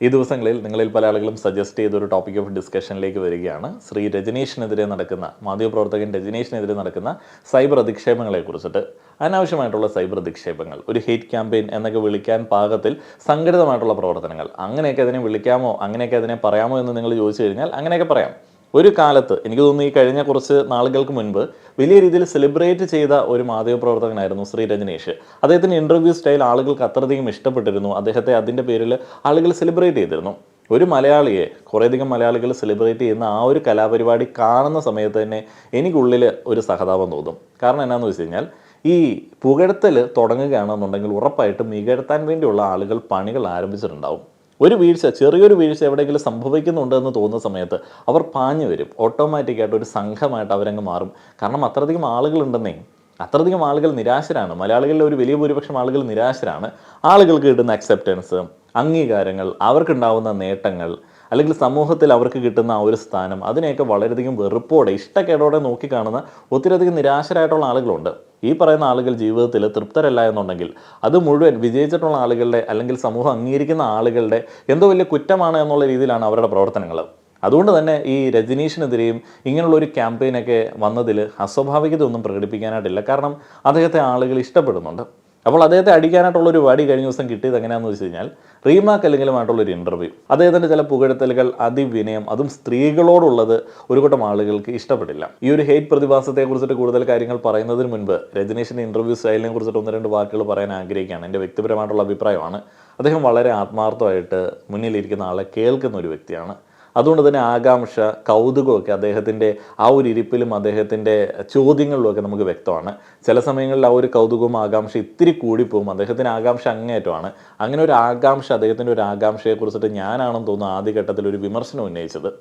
ഈ ദിവസങ്ങളിൽ നിങ്ങളിൽ പല ആളുകളും സജസ്റ്റ് ചെയ്തൊരു ടോപ്പിക് ഓഫ് ഡിസ്കഷനിലേക്ക് വരികയാണ്. ശ്രീ രജനീഷിനെതിരെ നടക്കുന്ന, മാധ്യമപ്രവർത്തകൻ രജനീഷിനെതിരെ നടക്കുന്ന സൈബർ അധിക്ഷേപങ്ങളെ കുറിച്ചിട്ട്. അനാവശ്യമായിട്ടുള്ള സൈബർ അധിക്ഷേപങ്ങൾ, ഒരു ഹെയ്റ്റ് ക്യാമ്പയിൻ എന്നൊക്കെ വിളിക്കാൻ പാകത്തിൽ സംഘടിതമായിട്ടുള്ള പ്രവർത്തനങ്ങൾ, അങ്ങനെയൊക്കെ അതിനെ വിളിക്കാമോ, അങ്ങനെയൊക്കെ അതിനെ പറയാമോ എന്ന് നിങ്ങൾ ചോദിച്ചു കഴിഞ്ഞാൽ അങ്ങനെയൊക്കെ പറയാം. ഒരു കാലത്ത് എനിക്ക് തോന്നുന്നു ഈ കഴിഞ്ഞ കുറച്ച് നാളുകൾക്ക് മുൻപ് വലിയ രീതിയിൽ സെലിബ്രേറ്റ് ചെയ്ത ഒരു മാധ്യമപ്രവർത്തകനായിരുന്നു ശ്രീ രജനീഷ്. അദ്ദേഹത്തിൻ്റെ ഇൻ്റർവ്യൂ സ്റ്റൈൽ ആളുകൾക്ക് അത്രയധികം ഇഷ്ടപ്പെട്ടിരുന്നു. അദ്ദേഹത്തെ അതിൻ്റെ പേരിൽ ആളുകൾ സെലിബ്രേറ്റ് ചെയ്തിരുന്നു. ഒരു മലയാളിയെ കുറേയധികം മലയാളികൾ സെലിബ്രേറ്റ് ചെയ്യുന്ന ആ ഒരു കലാപരിപാടി കാണുന്ന സമയത്ത് തന്നെ എനിക്കുള്ളിൽ ഒരു സഹതാപം തോന്നും. കാരണം എന്നാന്ന് വെച്ച് കഴിഞ്ഞാൽ, ഈ പുകഴ്ത്തൽ തുടങ്ങുകയാണെന്നുണ്ടെങ്കിൽ ഉറപ്പായിട്ടും മികഴ്ത്താൻ വേണ്ടിയുള്ള ആളുകൾ പണികൾ ആരംഭിച്ചിട്ടുണ്ടാവും. ഒരു വീഴ്ച, ചെറിയൊരു വീഴ്ച എവിടെയെങ്കിലും സംഭവിക്കുന്നുണ്ടെന്ന് തോന്നുന്ന സമയത്ത് അവർ പാഞ്ഞു വരും. ഓട്ടോമാറ്റിക്കായിട്ട് ഒരു സംഘമായിട്ട് അവരങ്ങ് മാറും. കാരണം അത്രയധികം ആളുകളുണ്ടെന്നേ, അത്രയധികം ആളുകൾ നിരാശരാണ്. മലയാളികളിലെ ഒരു വലിയ ഭൂരിപക്ഷം ആളുകൾ നിരാശരാണ്. ആളുകൾക്ക് കിട്ടുന്ന അക്സെപ്റ്റൻസ്, അംഗീകാരങ്ങൾ, അവർക്കുണ്ടാവുന്ന നേട്ടങ്ങൾ, അല്ലെങ്കിൽ സമൂഹത്തിൽ അവർക്ക് കിട്ടുന്ന ആ ഒരു സ്ഥാനം, അതിനെയൊക്കെ വളരെയധികം വെറുപ്പോടെ, ഇഷ്ടക്കേടോടെ നോക്കിക്കാണുന്ന ഒത്തിരിയധികം നിരാശരായിട്ടുള്ള ആളുകളുണ്ട്. ഈ പറയുന്ന ആളുകൾ ജീവിതത്തിൽ തൃപ്തരല്ല എന്നുണ്ടെങ്കിൽ അത് മുഴുവൻ വിജയിച്ചിട്ടുള്ള ആളുകളുടെ, അല്ലെങ്കിൽ സമൂഹം അംഗീകരിക്കുന്ന ആളുകളുടെ എന്തോ വലിയ കുറ്റമാണ് എന്നുള്ള രീതിയിലാണ് അവരുടെ പ്രവർത്തനങ്ങൾ. അതുകൊണ്ട് തന്നെ ഈ രജനീഷിനെതിരെയും ഇങ്ങനെയുള്ളൊരു ക്യാമ്പയിനൊക്കെ വന്നതിൽ അസ്വാഭാവികത ഒന്നും പ്രകടിപ്പിക്കാനായിട്ടില്ല. കാരണം അദ്ദേഹത്തെ ആളുകൾ ഇഷ്ടപ്പെടുന്നുണ്ട്. അപ്പോൾ അദ്ദേഹത്തെ അടിക്കാനായിട്ടുള്ളൊരു വടി കഴിഞ്ഞ ദിവസം കിട്ടിയത് എങ്ങനെയാണെന്ന് വെച്ച് കഴിഞ്ഞാൽ, റീമ കല്ലിങ്കലുമായിട്ടുള്ളൊരു ഇൻ്റർവ്യൂ. അദ്ദേഹത്തിൻ്റെ ചില പുകഴ്ത്തലുകൾ, അതിവിനയം, അതും സ്ത്രീകളോടുള്ളത് ഒരു കൂട്ടം ആളുകൾക്ക് ഇഷ്ടപ്പെട്ടില്ല. ഈ ഒരു ഹെയ്റ്റ് പ്രതിഭാസത്തെക്കുറിച്ചിട്ട് കൂടുതൽ കാര്യങ്ങൾ പറയുന്നതിന് മുൻപ് രജനീഷിൻ്റെ ഇൻ്റർവ്യൂ സ്റ്റൈലിനെ കുറിച്ചിട്ട് ഒന്ന് രണ്ട് വാക്കുകൾ പറയാൻ ആഗ്രഹിക്കുകയാണ്. എൻ്റെ വ്യക്തിപരമായിട്ടുള്ള അഭിപ്രായമാണ്. അദ്ദേഹം വളരെ ആത്മാർത്ഥമായിട്ട് മുന്നിലിരിക്കുന്ന ആളെ കേൾക്കുന്ന ഒരു വ്യക്തിയാണ്. അതുകൊണ്ട് തന്നെ ആകാംക്ഷ, കൗതുകമൊക്കെ അദ്ദേഹത്തിൻ്റെ ആ ഒരു ഇരിപ്പിലും അദ്ദേഹത്തിൻ്റെ ചോദ്യങ്ങളിലുമൊക്കെ നമുക്ക് വ്യക്തമാണ്. ചില സമയങ്ങളിൽ ആ ഒരു കൗതുകവും ആകാംക്ഷ ഇത്തിരി കൂടിപ്പോവും. അദ്ദേഹത്തിൻ്റെ ആകാംക്ഷ അങ്ങേയറ്റമാണ്. അങ്ങനെ ഒരു ആകാംക്ഷ, അദ്ദേഹത്തിൻ്റെ ഒരു ആകാംക്ഷയെക്കുറിച്ചിട്ട് ഞാനാണെന്ന് തോന്നുന്നു ആദ്യഘട്ടത്തിൽ ഒരു വിമർശനം ഉന്നയിച്ചത്.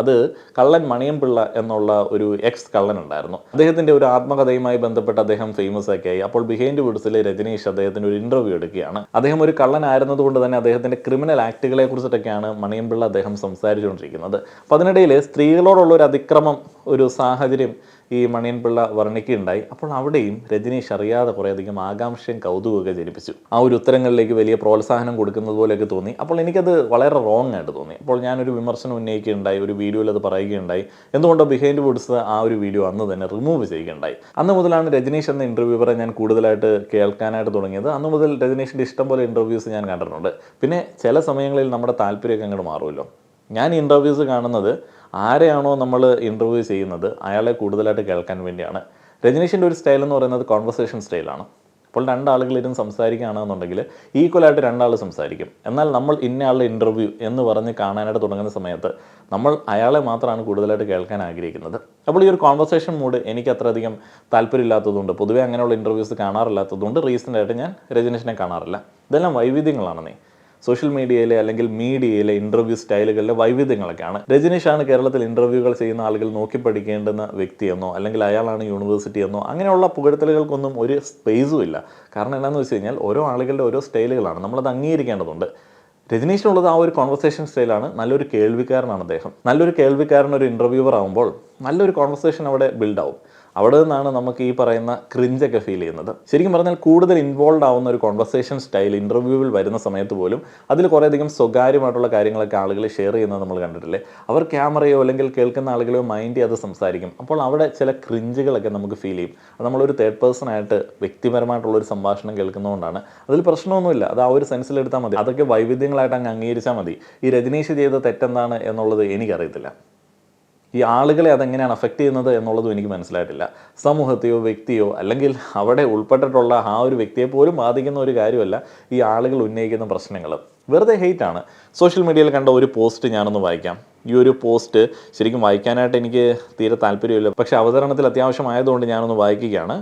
അത് കള്ളൻ മണിയംപിള്ള എന്നുള്ള ഒരു എക്സ് കള്ളൻ ഉണ്ടായിരുന്നു. അദ്ദേഹത്തിൻ്റെ ഒരു ആത്മകഥയുമായി ബന്ധപ്പെട്ട് അദ്ദേഹം ഫേമസ് ഒക്കെ ആയി. അപ്പോൾ ബിഹൈൻഡ് വുഡ്സിൽ രജനീഷ് അദ്ദേഹത്തിൻ്റെ ഒരു ഇൻ്റർവ്യൂ എടുക്കുകയാണ്. അദ്ദേഹം ഒരു കള്ളനായിരുന്നതുകൊണ്ട് തന്നെ അദ്ദേഹത്തിൻ്റെ ക്രിമിനൽ ആക്ടുകളെ കുറിച്ചിട്ടൊക്കെയാണ് മണിയംപിള്ള അദ്ദേഹം സംസാരിച്ചുകൊണ്ടിരിക്കുന്നത്. അപ്പോൾ അതിനിടയിൽ സ്ത്രീകളോടുള്ള ഒരു അതിക്രമം, ഒരു സാഹചര്യം ഈ മണിയൻപിള്ള വർണ്ണിക്കുകയുണ്ടായി. അപ്പോൾ അവിടെയും രജനീഷ് അറിയാതെ കുറേയധികം ആകാംക്ഷയും കൗതുകമൊക്കെ ജനിപ്പിച്ചു. ആ ഒരു ഉത്തരങ്ങളിലേക്ക് വലിയ പ്രോത്സാഹനം കൊടുക്കുന്നത് പോലെയൊക്കെ തോന്നി. അപ്പോൾ എനിക്കത് വളരെ റോങ് ആയിട്ട് തോന്നി. അപ്പോൾ ഞാനൊരു വിമർശനം ഉന്നയിക്കുകയുണ്ടായി, ഒരു വീഡിയോയിൽ അത് പറയുകയുണ്ടായി. എന്തുകൊണ്ടോ ബിഹൈൻഡ് വുഡ്സ് ആ ഒരു വീഡിയോ അന്ന് തന്നെ റിമൂവ് ചെയ്യുകയുണ്ടായി. അന്ന് മുതലാണ് രജനീഷ് എന്ന ഇൻ്റർവ്യൂവറെ ഞാൻ കൂടുതലായിട്ട് കേൾക്കാനായിട്ട് തുടങ്ങിയത്. അന്ന് മുതൽ രജനീഷിൻ്റെ ഇഷ്ടംപോലെ ഇൻ്റർവ്യൂസ് ഞാൻ കണ്ടിട്ടുണ്ട്. പിന്നെ ചില സമയങ്ങളിൽ നമ്മുടെ താല്പര്യമൊക്കെ അങ്ങോട്ട് മാറുമല്ലോ. ഞാൻ ഇൻ്റർവ്യൂസ് കാണുന്നത് ആരെയാണോ നമ്മൾ ഇൻ്റർവ്യൂ ചെയ്യുന്നത് അയാളെ കൂടുതലായിട്ട് കേൾക്കാൻ വേണ്ടിയാണ്. രജനീഷിൻ്റെ ഒരു സ്റ്റൈൽ എന്ന് പറയുന്നത് കോൺവെർസേഷൻ സ്റ്റൈലാണ്. അപ്പോൾ രണ്ടാളുകളിലും സംസാരിക്കുകയാണെന്നുണ്ടെങ്കിൽ ഈക്വലായിട്ട് രണ്ടാൾ സംസാരിക്കും. എന്നാൽ നമ്മൾ ഇന്നയാളുടെ ഇൻ്റർവ്യൂ എന്ന് പറഞ്ഞ് കാണാനായിട്ട് തുടങ്ങുന്ന സമയത്ത് നമ്മൾ അയാളെ മാത്രമാണ് കൂടുതലായിട്ട് കേൾക്കാൻ ആഗ്രഹിക്കുന്നത്. അപ്പോൾ ഈ ഒരു കോൺവെർസേഷൻ മൂഡ് എനിക്ക് അത്രയധികം താല്പര്യമില്ലാത്തതുകൊണ്ട്, പൊതുവേ അങ്ങനെയുള്ള ഇൻ്റർവ്യൂസ് കാണാറില്ലാത്തതുകൊണ്ട് റീസെൻ്റായിട്ട് ഞാൻ രജനീഷിനെ കാണാറില്ല. ഇതെല്ലാം വൈവിധ്യങ്ങളാണെന്നേ. സോഷ്യൽ മീഡിയയിലെ അല്ലെങ്കിൽ മീഡിയയിലെ ഇൻ്റർവ്യൂ സ്റ്റൈലുകളിലെ വൈവിധ്യങ്ങളൊക്കെയാണ്. രജനീഷാണ് കേരളത്തിൽ ഇൻ്റർവ്യൂകൾ ചെയ്യുന്ന ആളുകൾ നോക്കി പഠിക്കേണ്ടുന്ന വ്യക്തിയെന്നോ, അല്ലെങ്കിൽ അയാളാണ് യൂണിവേഴ്സിറ്റി എന്നോ അങ്ങനെയുള്ള പുകഴ്ത്തലുകൾക്കൊന്നും ഒരു സ്പേസും ഇല്ല. കാരണം എന്താണെന്ന് വെച്ച് കഴിഞ്ഞാൽ ഓരോ ആളുകളുടെ ഓരോ സ്റ്റൈലുകളാണ്, നമ്മളത് അംഗീകരിക്കേണ്ടതുണ്ട്. രജനീഷിനുള്ളത് ആ ഒരു കോൺവെർസേഷൻ സ്റ്റൈലാണ്. നല്ലൊരു കേൾവിക്കാരനാണ് അദ്ദേഹം. നല്ലൊരു കേൾവിക്കാരൻ ഒരു ഇൻ്റർവ്യൂവർ ആകുമ്പോൾ നല്ലൊരു കോൺവെർസേഷൻ അവിടെ ബിൽഡാവും. അവിടെ നിന്നാണ് നമുക്ക് ഈ പറയുന്ന ക്രിഞ്ചൊക്കെ ഫീൽ ചെയ്യുന്നത്. ശരിക്കും പറഞ്ഞാൽ കൂടുതൽ ഇൻവോൾവ് ആവുന്ന ഒരു കോൺവെർസേഷൻ സ്റ്റൈൽ ഇൻ്റർവ്യൂവിൽ വരുന്ന സമയത്ത് പോലും അതിൽ കുറേയധികം സ്വകാര്യമായിട്ടുള്ള കാര്യങ്ങളൊക്കെ ആളുകൾ ഷെയർ ചെയ്യുന്നത് നമ്മൾ കണ്ടിട്ടില്ലേ. അവർ ക്യാമറയോ അല്ലെങ്കിൽ കേൾക്കുന്ന ആളുകളെയോ മൈൻഡ് ചെയ്യാതെ സംസാരിക്കും. അപ്പോൾ അവിടെ ചില ക്രിഞ്ചുകളൊക്കെ നമുക്ക് ഫീൽ ചെയ്യും. അത് നമ്മളൊരു തേർഡ് പേഴ്സൺ ആയിട്ട് വ്യക്തിപരമായിട്ടുള്ളൊരു സംഭാഷണം കേൾക്കുന്നതുകൊണ്ടാണ്. അതിൽ പ്രശ്നമൊന്നുമില്ല, അത് ആ ഒരു സെൻസിലെടുത്താൽ മതി. അതൊക്കെ വൈവിധ്യങ്ങളായിട്ട് അങ്ങ് അംഗീകരിച്ചാൽ മതി. ഈ രജനീഷ് ചെയ്ത തെറ്റെന്താണ് എന്നുള്ളത് എനിക്കറിയത്തില്ല. ഈ ആളുകളെ അതെങ്ങനെയാണ് അഫക്റ്റ് ചെയ്യുന്നത് എന്നുള്ളതും എനിക്ക് മനസ്സിലായിട്ടില്ല. സമൂഹത്തെയോ വ്യക്തിയോ അല്ലെങ്കിൽ അവിടെ ഉൾപ്പെട്ടിട്ടുള്ള ആ ഒരു വ്യക്തിയെ പോലും ബാധിക്കുന്ന ഒരു കാര്യമല്ല ഈ ആളുകൾ ഉന്നയിക്കുന്ന പ്രശ്നങ്ങൾ. വെറുതെ ഹെയ്റ്റാണ്. സോഷ്യൽ മീഡിയയിൽ കണ്ട ഒരു പോസ്റ്റ് ഞാനൊന്ന് വായിക്കാം. ഈ ഒരു പോസ്റ്റ് ശരിക്കും വായിക്കാനായിട്ട് എനിക്ക് തീരെ താല്പര്യമില്ല, പക്ഷേ അവതരണത്തിൽ അത്യാവശ്യമായതുകൊണ്ട് ഞാനൊന്ന് വായിക്കുകയാണ്.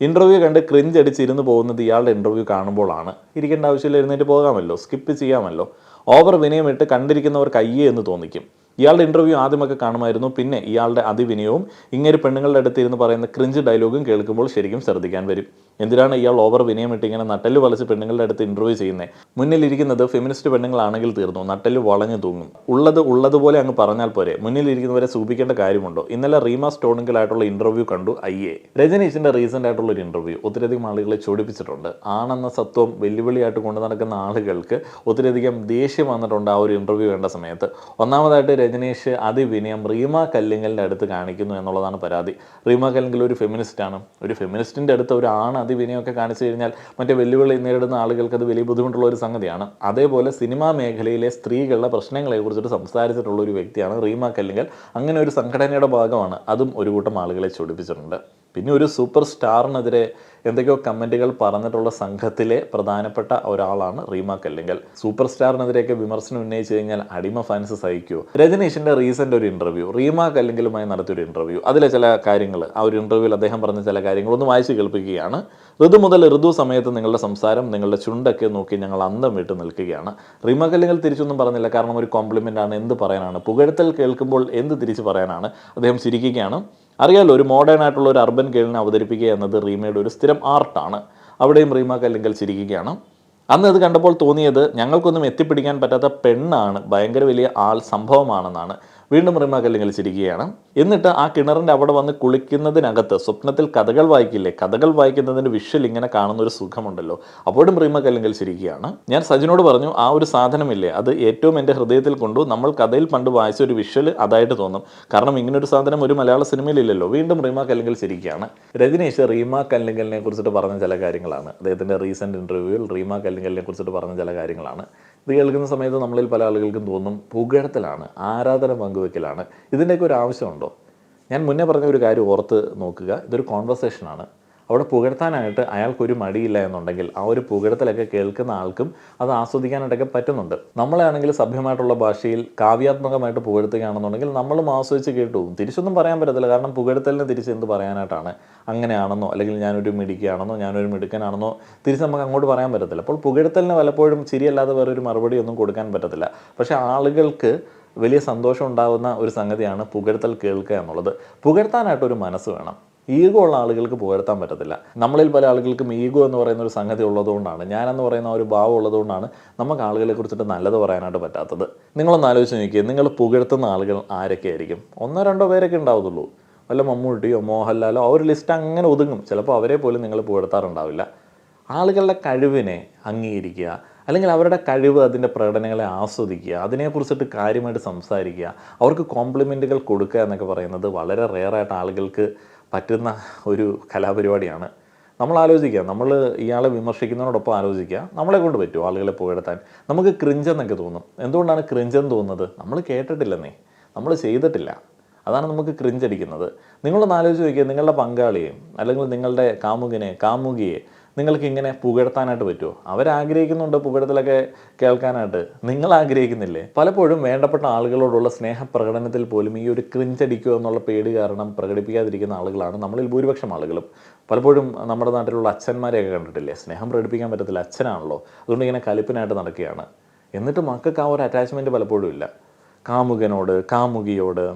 ഇൻ്റർവ്യൂ കണ്ട് ക്രിഞ്ച് അടിച്ചിരുന്ന് പോകുന്നത് ഇയാളുടെ ഇൻ്റർവ്യൂ കാണുമ്പോഴാണ്. ഇരിക്കേണ്ട ആവശ്യമില്ല, എഴുന്നേറ്റ് പോകാമല്ലോ, സ്കിപ്പ് ചെയ്യാമല്ലോ. ഓവർ വിനയമിട്ട് കണ്ടിരിക്കുന്നവർക്ക് അയ്യേ എന്ന് തോന്നിക്കും. ഇയാളുടെ ഇൻ്റർവ്യൂ ആദ്യമൊക്കെ കാണുമായിരുന്നു, പിന്നെ ഇയാളുടെ അതിവിനയവും ഇങ്ങനെ പെണ്ണുങ്ങളുടെ അടുത്ത് ഇരുന്ന് പറയുന്ന ക്രിഞ്ച് ഡയലോഗും കേൾക്കുമ്പോൾ ശരിക്കും ശ്രദ്ധിക്കാൻ വരും. എന്തിനാണ് ഇയാൾ ഓവർ വിനയമിട്ട് ഇങ്ങനെ നട്ടല് വളച്ച് പെണ്ണുങ്ങളുടെ അടുത്ത് ഇൻ്റർവ്യൂ ചെയ്യുന്നത്? മുന്നിലിരിക്കുന്നത് ഫെമിനിസ്റ്റ് പെണ്ണുങ്ങളാണെങ്കിൽ തീർന്നു, നട്ടല് വളഞ്ഞു തൂങ്ങും. ഉള്ളതുപോലെ അങ്ങ് പറഞ്ഞാൽ പോരെ, മുന്നിലിരിക്കുന്നവരെ സൂചിപ്പിക്കേണ്ട കാര്യമുണ്ടോ? ഇന്നലെ റീമ സ്റ്റോണിങ്കിലായിട്ടുള്ള ഇൻ്റർവ്യൂ കണ്ടു. രജനീഷിൻ്റെ റീസെൻ്റ് ആയിട്ടുള്ള ഒരു ഇൻ്റർവ്യൂ ഒത്തിരിയധികം ആളുകളെ ചൊടിപ്പിച്ചിട്ടുണ്ട്. ആണെന്ന സത്വം വെല്ലുവിളിയായിട്ട് കൊണ്ടു നടക്കുന്ന ആളുകൾക്ക് ഒത്തിരിയധികം ദേഷ്യം വന്നിട്ടുണ്ട് ആ ഒരു ഇൻ്റർവ്യൂ കണ്ട സമയത്ത്. ഒന്നാമതായിട്ട് രജനീഷ് അതിവിനയം റീമ കല്ലിങ്കലിൻ്റെ അടുത്ത് കാണിക്കുന്നു എന്നുള്ളതാണ് പരാതി. റീമ കല്ലിങ്കൽ ഒരു ഫെമിനിസ്റ്റാണ്. ഒരു ഫെമിനിസ്റ്റിൻ്റെ അടുത്ത് ഒരു അതിവിനയമൊക്കെ കാണിച്ചു കഴിഞ്ഞാൽ മറ്റേ വെല്ലുവിളി നേരിടുന്ന ആളുകൾക്ക് അത് വലിയ ബുദ്ധിമുട്ടുള്ള ഒരു സംഗതിയാണ്. അതേപോലെ സിനിമാ മേഖലയിലെ സ്ത്രീകളുടെ പ്രശ്നങ്ങളെ കുറിച്ചിട്ട് സംസാരിച്ചിട്ടുള്ള ഒരു വ്യക്തിയാണ് റീമ കല്ലിങ്കൽ. അങ്ങനെ ഒരു സംഘടനയുടെ ഭാഗമാണ്. അതും ഒരു കൂട്ടം ആളുകളെ ചൊടിപ്പിച്ചിട്ടുണ്ട്. പിന്നെ ഒരു സൂപ്പർ സ്റ്റാറിനെതിരെ എന്തൊക്കെയോ കമൻറ്റുകൾ പറഞ്ഞിട്ടുള്ള സംഘത്തിലെ പ്രധാനപ്പെട്ട ഒരാളാണ് റീമ കല്ലിങ്കൽ. സൂപ്പർ സ്റ്റാറിനെതിരെയൊക്കെ വിമർശനം ഉന്നയിച്ചു കഴിഞ്ഞാൽ അടിമ ഫാൻസ് സഹിക്കുമോ? രജനീഷിൻ്റെ റീസെൻ്റ് ഒരു ഇൻ്റർവ്യൂ, റീമ കല്ലിങ്കലുമായി നടത്തിയൊരു ഇൻ്റർവ്യൂ, അതിലെ ചില കാര്യങ്ങൾ, ആ ഒരു ഇൻ്റർവ്യൂവിൽ അദ്ദേഹം പറഞ്ഞ ചില കാര്യങ്ങൾ ഒന്ന് വായിച്ച് കേൾപ്പിക്കുകയാണ്. ഋതു മുതൽ ഋതു സമയത്ത് നിങ്ങളുടെ സംസാരം, നിങ്ങളുടെ ചുണ്ടൊക്കെ നോക്കി ഞങ്ങൾ അന്തം വിട്ട് നിൽക്കുകയാണ്. റീമ കല്ലിങ്കൽ തിരിച്ചൊന്നും പറഞ്ഞില്ല, കാരണം ഒരു കോംപ്ലിമെൻ്റ് ആണ്, എന്ത് പറയാനാണ്, പുകഴ്ത്തൽ കേൾക്കുമ്പോൾ എന്ത് തിരിച്ച് പറയാനാണ്. അദ്ദേഹം ചിരിക്കുകയാണ്. അറിയാലോ, ഒരു മോഡേൺ ആയിട്ടുള്ള ഒരു അർബൻ ഗേളിനെ അവതരിപ്പിക്കുക എന്നത് റീമയുടെ ഒരു സ്ഥിരം ആർട്ടാണ്. അവിടെയും റീമ കല്ലിങ്കൽ ചിരിക്കുകയാണ്. അന്ന് അത് കണ്ടപ്പോൾ തോന്നിയത് ഞങ്ങൾക്കൊന്നും എത്തിപ്പിടിക്കാൻ പറ്റാത്ത പെണ്ണാണ്, ഭയങ്കര വലിയ സംഭവമാണെന്നാണ്. വീണ്ടും റീമ കല്ലിങ്കൽ ചിരിക്കുകയാണ്. എന്നിട്ട് ആ കിണറിൻ്റെ അവിടെ വന്ന് കുളിക്കുന്നതിനകത്ത് സ്വപ്നത്തിൽ കഥകൾ വായിക്കില്ലേ, കഥകൾ വായിക്കുന്നതിൻ്റെ വിഷ്വൽ ഇങ്ങനെ കാണുന്ന ഒരു സുഖമുണ്ടല്ലോ. അപ്പോഴും റീമ കല്ലിങ്കൽ ചിരിക്കുകയാണ്. ഞാൻ സജിനോട് പറഞ്ഞു, ആ ഒരു സാധനമില്ലേ, അത് ഏറ്റവും എൻ്റെ ഹൃദയത്തിൽ കൊണ്ടു. നമ്മൾ കഥയിൽ പണ്ട് വായിച്ച ഒരു വിഷ്വൽ അതായിട്ട് തോന്നും, കാരണം ഇങ്ങനൊരു സാധനം ഒരു മലയാള സിനിമയിലില്ലല്ലോ. വീണ്ടും റീമ കല്ലിങ്കൽ ചിരിക്കുകയാണ്. രജനീഷ് റീമ കല്ലിങ്കലിനെ കുറിച്ചിട്ട് പറഞ്ഞ ചില കാര്യങ്ങളാണ്, അദ്ദേഹത്തിൻ്റെ റീസെൻ്റ് ഇൻ്റർവ്യൂവിൽ റീമ കല്ലിങ്കലിനെ കുറിച്ചിട്ട് പറഞ്ഞ ചില കാര്യങ്ങളാണ്. ഇത് കേൾക്കുന്ന സമയത്ത് നമ്മളിൽ പല ആളുകൾക്കും തോന്നും പുകഴ്ത്തലാണ്, ആരാധന പങ്കുവെക്കലാണ്. ഇതിൻ്റെയൊക്കെ ഒരു ആവശ്യമുണ്ടോ? ഞാൻ മുന്നേ പറഞ്ഞ ഒരു കാര്യം ഓർത്ത് നോക്കുക. ഇതൊരു കോൺവെർസേഷനാണ്. അവിടെ പുകഴ്ത്താനായിട്ട് അയാൾക്കൊരു മടിയില്ല എന്നുണ്ടെങ്കിൽ ആ ഒരു പുകഴ്ത്തലൊക്കെ കേൾക്കുന്ന ആൾക്കും അത് ആസ്വദിക്കാനായിട്ടൊക്കെ പറ്റുന്നുണ്ട്. നമ്മളാണെങ്കിൽ സഭ്യമായിട്ടുള്ള ഭാഷയിൽ കാവ്യാത്മകമായിട്ട് പുകഴ്ത്തുകയാണെന്നുണ്ടെങ്കിൽ നമ്മളും ആസ്വദിച്ച് കേട്ടു. തിരിച്ചൊന്നും പറയാൻ പറ്റത്തില്ല, കാരണം പുകഴ്ത്തലിന് തിരിച്ച് എന്ത് പറയാനായിട്ടാണ്? അങ്ങനെയാണെന്നോ, അല്ലെങ്കിൽ ഞാനൊരു മിടുക്കിയാണെന്നോ, ഞാനൊരു മിടുക്കനാണെന്നോ തിരിച്ച് നമുക്ക് അങ്ങോട്ട് പറയാൻ പറ്റത്തില്ല. അപ്പോൾ പുകഴ്ത്തലിന് പലപ്പോഴും ചിരിയല്ലാതെ വേറൊരു മറുപടി ഒന്നും കൊടുക്കാൻ പറ്റത്തില്ല. പക്ഷേ ആളുകൾക്ക് വലിയ സന്തോഷം ഉണ്ടാകുന്ന ഒരു സംഗതിയാണ് പുകഴ്ത്തൽ കേൾക്കുക എന്നുള്ളത്. പുകഴ്ത്താനായിട്ടൊരു മനസ്സ് വേണം. ഈഗോ ഉള്ള ആളുകൾക്ക് പുകഴ്ത്താൻ പറ്റത്തില്ല. നമ്മളിൽ പല ആളുകൾക്കും ഈഗോ എന്ന് പറയുന്ന ഒരു സംഗതി ഉള്ളതുകൊണ്ടാണ്, ഞാനെന്ന് പറയുന്ന ഒരു ഭാവം ഉള്ളതുകൊണ്ടാണ് നമുക്ക് ആളുകളെ കുറിച്ചിട്ട് നല്ലത് പറയാനായിട്ട് പറ്റാത്തത്. നിങ്ങളൊന്ന് ആലോചിച്ച് നോക്കിയേ, നിങ്ങൾ പുകഴ്ത്തുന്ന ആളുകൾ ആരൊക്കെ ആയിരിക്കും? 1-2 പേരൊക്കെ ഉണ്ടാവത്തുള്ളൂ. വല്ല മമ്മൂട്ടിയോ മോഹൻലാലോ ആ ഒരു ലിസ്റ്റ് അങ്ങനെ ഒതുങ്ങും. ചിലപ്പോൾ അവരെ പോലും നിങ്ങൾ പുകഴ്ത്താറുണ്ടാവില്ല. ആളുകളുടെ കഴിവിനെ അംഗീകരിക്കുക, അല്ലെങ്കിൽ അവരുടെ കഴിവ്, അതിൻ്റെ പ്രകടനങ്ങളെ ആസ്വദിക്കുക, അതിനെക്കുറിച്ചിട്ട് കാര്യമായിട്ട് സംസാരിക്കുക, അവർക്ക് കോംപ്ലിമെൻറ്റുകൾ കൊടുക്കുക എന്നൊക്കെ പറയുന്നത് വളരെ റെയറായിട്ട് ആളുകൾക്ക് പറ്റുന്ന ഒരു കലാപരിപാടിയാണ്. നമ്മൾ ആലോചിക്കുക, നമ്മൾ ഇയാളെ വിമർശിക്കുന്നതിനോടൊപ്പം ആലോചിക്കുക, നമ്മളെ കൊണ്ട് പറ്റുമോ ആളുകളെ പുകഴ്ത്താൻ? നമുക്ക് ക്രിഞ്ചെന്നൊക്കെ തോന്നും. എന്തുകൊണ്ടാണ് ക്രിഞ്ചെന്ന് തോന്നുന്നത്? നമ്മൾ കേട്ടിട്ടില്ലെന്നേ, നമ്മൾ ചെയ്തിട്ടില്ല. അതാണ് നമുക്ക് ക്രിഞ്ചടിക്കുന്നത്. നിങ്ങളൊന്ന് ആലോചിച്ച് നോക്കിയാൽ നിങ്ങളുടെ പങ്കാളിയെ അല്ലെങ്കിൽ നിങ്ങളുടെ കാമുകിയെ നിങ്ങൾക്ക് ഇങ്ങനെ പുകഴ്ത്താനായിട്ട് പറ്റുമോ? അവരാഗ്രഹിക്കുന്നുണ്ട് പുകഴ്ത്തലൊക്കെ കേൾക്കാനായിട്ട്, നിങ്ങൾ ആഗ്രഹിക്കുന്നില്ലേ? പലപ്പോഴും വേണ്ടപ്പെട്ട ആളുകളോടുള്ള സ്നേഹപ്രകടനത്തിൽ പോലും ഈ ഒരു ക്രിഞ്ചടിക്കുക എന്നുള്ള പേടി കാരണം പ്രകടിപ്പിക്കാതിരിക്കുന്ന ആളുകളാണ് നമ്മളിൽ ഭൂരിപക്ഷം ആളുകളും. പലപ്പോഴും നമ്മുടെ നാട്ടിലുള്ള അച്ഛന്മാരെയൊക്കെ കണ്ടിട്ടില്ലേ, സ്നേഹം പ്രകടിപ്പിക്കാൻ പറ്റത്തില്ല, അച്ഛനാണല്ലോ, അതുകൊണ്ട് ഇങ്ങനെ കലിപ്പിനായിട്ട് നടക്കുകയാണ്. എന്നിട്ട് മക്കൾക്ക് ആ ഒരു അറ്റാച്ച്മെൻറ്റ് പലപ്പോഴും ഇല്ല. കാമുകനോട്, കാമുകിയോട്,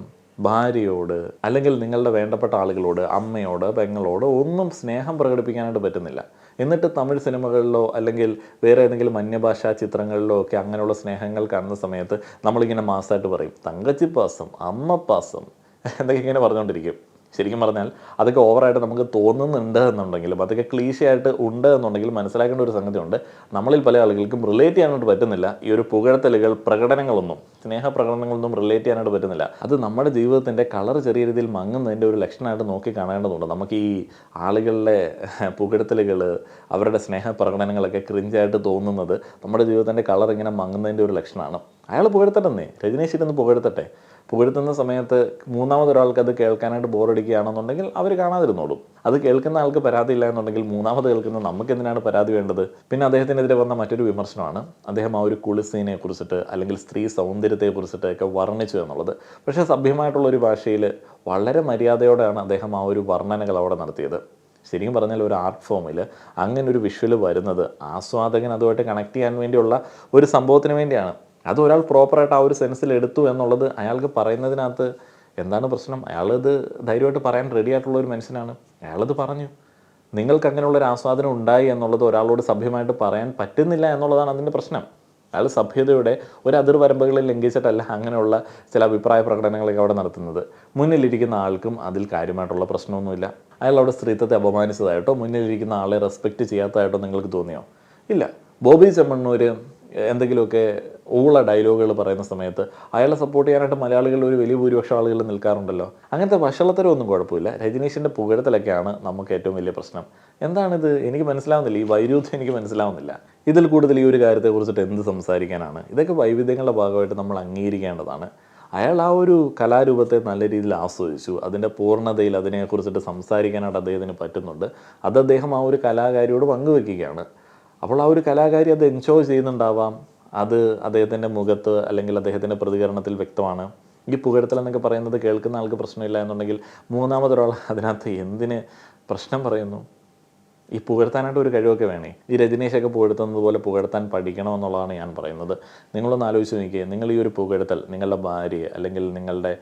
ഭാര്യയോട്, അല്ലെങ്കിൽ നിങ്ങളുടെ വേണ്ടപ്പെട്ട ആളുകളോട്, അമ്മയോട്, പെങ്ങളോട് ഒന്നും സ്നേഹം പ്രകടിപ്പിക്കാനായിട്ട് പറ്റുന്നില്ല. എന്നിട്ട് തമിഴ് സിനിമകളിലോ അല്ലെങ്കിൽ വേറെ ഏതെങ്കിലും അന്യഭാഷാ ചിത്രങ്ങളിലോ ഒക്കെ അങ്ങനെയുള്ള സ്നേഹങ്ങൾ കാണുന്ന സമയത്ത് നമ്മളിങ്ങനെ മാസമായിട്ട് പറയും, തങ്കച്ചിപ്പാസം, അമ്മപ്പാസം എന്നൊക്കെ ഇങ്ങനെ പറഞ്ഞുകൊണ്ടിരിക്കും. ശരിക്കും പറഞ്ഞാൽ അതൊക്കെ ഓവറായിട്ട് നമുക്ക് തോന്നുന്നുണ്ട് എന്നുണ്ടെങ്കിലും, അതൊക്കെ ക്ലീശയായിട്ട് ഉണ്ട് എന്നുണ്ടെങ്കിലും മനസ്സിലാക്കേണ്ട ഒരു സംഗതിയുണ്ട്. നമ്മളിൽ പല ആളുകൾക്കും റിലേറ്റ് ചെയ്യാനായിട്ട് പറ്റുന്നില്ല. ഈ ഒരു പുകഴ്ത്തലുകൾ, പ്രകടനങ്ങളൊന്നും, സ്നേഹപ്രകടനങ്ങളൊന്നും റിലേറ്റ് ചെയ്യാനായിട്ട് പറ്റുന്നില്ല. അത് നമ്മുടെ ജീവിതത്തിൻ്റെ കളർ ചെറിയ രീതിയിൽ മങ്ങുന്നതിൻ്റെ ഒരു ലക്ഷണമായിട്ട് നോക്കി കാണേണ്ടതുണ്ട്. നമുക്ക് ഈ ആളുകളുടെ പുകഴ്ത്തലുകൾ, അവരുടെ സ്നേഹപ്രകടനങ്ങളൊക്കെ ക്രിഞ്ചായിട്ട് തോന്നുന്നത് നമ്മുടെ ജീവിതത്തിൻ്റെ കളർ ഇങ്ങനെ മങ്ങുന്നതിൻ്റെ ഒരു ലക്ഷണമാണ്. അയാൾ പുകഴ്ത്തട്ടെന്നേ, രജനീഷ് ഇരുന്ന് പുകഴ്ത്തട്ടെ. പുകഴ്ത്തുന്ന സമയത്ത് മൂന്നാമതൊരാൾക്ക് അത് കേൾക്കാനായിട്ട് ബോറടിക്കുകയാണെന്നുണ്ടെങ്കിൽ അവർ കാണാതിരുന്നോളും. അത് കേൾക്കുന്ന ആൾക്ക് പരാതിയില്ല എന്നുണ്ടെങ്കിൽ മൂന്നാമത് കേൾക്കുന്ന നമുക്ക് എന്തിനാണ് പരാതി വേണ്ടത്? പിന്നെ അദ്ദേഹത്തിനെതിരെ വന്ന മറ്റൊരു വിമർശനമാണ് അദ്ദേഹം ആ ഒരു കുളിസീനെ കുറിച്ചിട്ട് അല്ലെങ്കിൽ സ്ത്രീ സൗന്ദര്യത്തെ കുറിച്ചിട്ടൊക്കെ വർണ്ണിച്ചു എന്നുള്ളത്. പക്ഷേ സഭ്യമായിട്ടുള്ളൊരു ഭാഷയിൽ വളരെ മര്യാദയോടെയാണ് അദ്ദേഹം ആ ഒരു വർണ്ണനകൾ അവിടെ നടത്തിയത്. ശരിക്കും പറഞ്ഞാൽ ഒരു ആർട്ട് ഫോമിൽ അങ്ങനെ ഒരു വിഷ്വൽ വരുന്നത് ആസ്വാദകൻ അതുമായിട്ട് കണക്ട് ചെയ്യാൻ വേണ്ടിയുള്ള ഒരു സംഭവത്തിന് വേണ്ടിയാണ്. അത് ഒരാൾ പ്രോപ്പറായിട്ട് ആ ഒരു സെൻസിൽ എടുത്തു എന്നുള്ളത് അയാൾക്ക് പറയുന്നതിനകത്ത് എന്താണ് പ്രശ്നം? അയാളത് ധൈര്യമായിട്ട് പറയാൻ റെഡി ആയിട്ടുള്ള ഒരു മനുഷ്യനാണ്. അയാളത് പറഞ്ഞു. നിങ്ങൾക്ക് അങ്ങനെയുള്ളൊരു ആസ്വാദനം ഉണ്ടായി എന്നുള്ളത് ഒരാളോട് സഭ്യമായിട്ട് പറയാൻ പറ്റുന്നില്ല എന്നുള്ളതാണ് അതിൻ്റെ പ്രശ്നം. അയാൾ സഭ്യതയുടെ ഒരു അതിർവരമ്പുകളിൽ ലംഘിച്ചിട്ടല്ല അങ്ങനെയുള്ള ചില അഭിപ്രായ പ്രകടനങ്ങളൊക്കെ അവിടെ നടത്തുന്നത്. മുന്നിലിരിക്കുന്ന ആൾക്കും അതിൽ കാര്യമായിട്ടുള്ള പ്രശ്നമൊന്നുമില്ല. അയാൾ അവിടെ സ്ത്രീത്വത്തെ അപമാനിച്ചതായിട്ടോ മുന്നിലിരിക്കുന്ന ആളെ റെസ്പെക്റ്റ് ചെയ്യാത്തതായിട്ടോ നിങ്ങൾക്ക് തോന്നിയോ? ഇല്ല. ബോബി ചെമ്മണ്ണൂർ എന്തെങ്കിലുമൊക്കെ ഊള ഡയലോഗുകൾ പറയുന്ന സമയത്ത് അയാളെ സപ്പോർട്ട് ചെയ്യാനായിട്ട് മലയാളികളിൽ ഒരു വലിയ ഭൂരിപക്ഷം ആളുകൾ നിൽക്കാറുണ്ടല്ലോ. അങ്ങനത്തെ വഷളത്തരമൊന്നും കുഴപ്പമില്ല. രജനീഷിൻ്റെ പുകഴ്ത്തലൊക്കെയാണ് നമുക്ക് ഏറ്റവും വലിയ പ്രശ്നം. എന്താണിത്? എനിക്ക് മനസ്സിലാവുന്നില്ല. ഈ വൈരുദ്ധ്യം എനിക്ക് മനസ്സിലാവുന്നില്ല. ഇതിൽ കൂടുതൽ ഈ ഒരു കാര്യത്തെക്കുറിച്ചിട്ട് എന്ത് സംസാരിക്കാനാണ്? ഇതൊക്കെ വൈവിധ്യങ്ങളുടെ ഭാഗമായിട്ട് നമ്മൾ അംഗീകരിക്കേണ്ടതാണ്. അയാൾ ആ ഒരു കലാരൂപത്തെ നല്ല രീതിയിൽ ആസ്വദിച്ചു. അതിൻ്റെ പൂർണ്ണതയിൽ അതിനെക്കുറിച്ചിട്ട് സംസാരിക്കാനായിട്ട് അദ്ദേഹത്തിന് പറ്റുന്നുണ്ട്. അത് അദ്ദേഹം ആ ഒരു കലാകാരിയോട് പങ്കുവെക്കുകയാണ്. അപ്പോൾ ആ ഒരു കലാകാരി അത് എൻജോയ് ചെയ്യുന്നുണ്ടാവാം. അത് അദ്ദേഹത്തിൻ്റെ മുഖത്ത് അല്ലെങ്കിൽ അദ്ദേഹത്തിൻ്റെ പ്രതികരണത്തിൽ വ്യക്തമാണ്. ഈ പുകഴ്ത്തൽ എന്നൊക്കെ പറയുന്നത് കേൾക്കുന്ന ആൾക്ക് പ്രശ്നമില്ല എന്നുണ്ടെങ്കിൽ മൂന്നാമതൊരാൾ അതിനകത്ത് എന്തിന് പ്രശ്നം പറയുന്നു? ഈ പുകഴ്ത്താനായിട്ട് ഒരു കഴിവൊക്കെ വേണേ. ഈ രജനീഷൊക്കെ പുകഴ്ത്തുന്നത് പോലെ പുകഴ്ത്താൻ പഠിക്കണമെന്നുള്ളതാണ് ഞാൻ പറയുന്നത്. നിങ്ങളൊന്ന് ആലോചിച്ച് നോക്കിയേ. നിങ്ങൾ ഈ ഒരു പുകഴ്ത്തൽ നിങ്ങളുടെ ഭാര്യയെ അല്ലെങ്കിൽ നിങ്ങളുടെ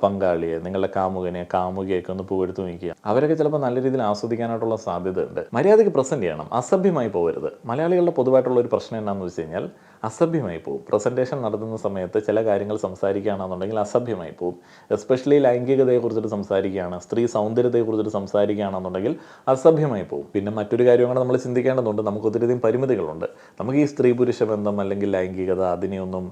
പങ്കാളിയെ, നിങ്ങളുടെ കാമുകനെ, കാമുകിയൊക്കെ ഒന്ന് പുകഴ്ത്തു നോക്കുക. അവരൊക്കെ ചിലപ്പോൾ നല്ല രീതിയിൽ ആസ്വദിക്കാനായിട്ടുള്ള സാധ്യതയുണ്ട്. മര്യാദയ്ക്ക് പ്രസൻറ്റ് ചെയ്യണം. അസഭ്യമായി പോകരുത്. മലയാളികളുടെ പൊതുവായിട്ടുള്ള ഒരു പ്രശ്നം എന്താണെന്ന് വെച്ച് കഴിഞ്ഞാൽ അസഭ്യമായി പോകും. പ്രസൻറ്റേഷൻ നടത്തുന്ന സമയത്ത് ചില കാര്യങ്ങൾ സംസാരിക്കുകയാണെന്നുണ്ടെങ്കിൽ അസഭ്യമായി പോകും. എസ്പെഷ്യലി ലൈംഗികതയെക്കുറിച്ചിട്ട് സംസാരിക്കുകയാണ്, സ്ത്രീ സൗന്ദര്യത്തെക്കുറിച്ചിട്ട് സംസാരിക്കുകയാണെന്നുണ്ടെങ്കിൽ അസഭ്യമായി പോകും. പിന്നെ മറ്റൊരു കാര്യം കൂടെ നമ്മൾ ചിന്തിക്കേണ്ടതുണ്ട്. നമുക്ക് ഒത്തിരിയധികം പരിമിതികളുണ്ട്. നമുക്ക് ഈ സ്ത്രീ പുരുഷ ബന്ധം അല്ലെങ്കിൽ ലൈംഗികത അതിനെയൊന്നും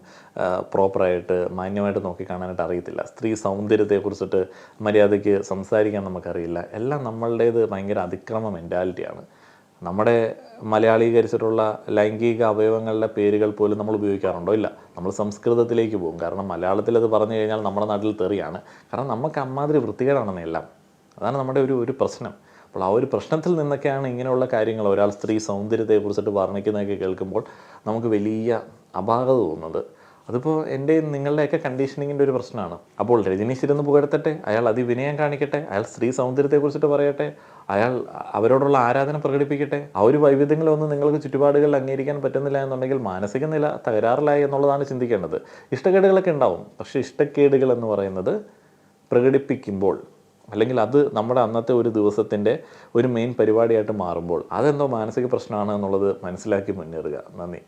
പ്രോപ്പറായിട്ട് മാന്യമായിട്ട് നോക്കിക്കാണാനായിട്ട് അറിയത്തില്ല. സ്ത്രീ സൗന്ദര്യത്തെക്കുറിച്ചിട്ട് മര്യാദയ്ക്ക് സംസാരിക്കാൻ നമുക്കറിയില്ല. എല്ലാം നമ്മളുടേത് ഭയങ്കര അതിക്രമ മെൻറ്റാലിറ്റിയാണ്. നമ്മുടെ മലയാളീകരിച്ചിട്ടുള്ള ലൈംഗിക അവയവങ്ങളുടെ പേരുകൾ പോലും നമ്മൾ ഉപയോഗിക്കാറുണ്ടോ? ഇല്ല. നമ്മൾ സംസ്കൃതത്തിലേക്ക് പോകും. കാരണം മലയാളത്തിൽ അത് പറഞ്ഞു കഴിഞ്ഞാൽ നമ്മുടെ നാട്ടിൽ തെറിയാണ്. കാരണം നമുക്ക് അമ്മാതിരി വൃത്തികേടാണെന്ന് എല്ലാം. അതാണ് നമ്മുടെ ഒരു പ്രശ്നം. അപ്പോൾ ആ ഒരു പ്രശ്നത്തിൽ നിന്നൊക്കെയാണ് ഇങ്ങനെയുള്ള കാര്യങ്ങൾ ഒരാൾ സ്ത്രീ സൗന്ദര്യത്തെക്കുറിച്ചിട്ട് വർണ്ണിക്കുന്നതൊക്കെ കേൾക്കുമ്പോൾ നമുക്ക് വലിയ അപാകത തോന്നുന്നത്. അതിപ്പോൾ എൻ്റെയും നിങ്ങളുടെയൊക്കെ കണ്ടീഷനിങ്ങിൻ്റെ ഒരു പ്രശ്നമാണ്. അപ്പോൾ രജനീഷ് ഇരുന്ന് പുകഴ്ത്തട്ടെ, അയാൾ അതിവിനയം കാണിക്കട്ടെ, അയാൾ സ്ത്രീ സൗന്ദര്യത്തെക്കുറിച്ചിട്ട് പറയട്ടെ, അയാൾ അവരോടുള്ള ആരാധന പ്രകടിപ്പിക്കട്ടെ. ആ ഒരു വൈവിധ്യങ്ങളൊന്നും നിങ്ങൾക്ക് ചുറ്റുപാടുകളിൽ അംഗീകരിക്കാൻ പറ്റുന്നില്ല എന്നുണ്ടെങ്കിൽ മാനസിക നില തകരാറിലായി എന്നുള്ളതാണ് ചിന്തിക്കേണ്ടത്. ഇഷ്ടക്കേടുകളൊക്കെ ഉണ്ടാവും. പക്ഷേ ഇഷ്ടക്കേടുകൾ എന്ന് പറയുന്നത് പ്രകടിപ്പിക്കുമ്പോൾ അല്ലെങ്കിൽ അത് നമ്മുടെ അന്നത്തെ ഒരു ദിവസത്തിൻ്റെ ഒരു മെയിൻ പരിപാടിയായിട്ട് മാറുമ്പോൾ അതെന്തോ മാനസിക പ്രശ്നമാണ് എന്നുള്ളത് മനസ്സിലാക്കി മുന്നേറുക. നന്ദി.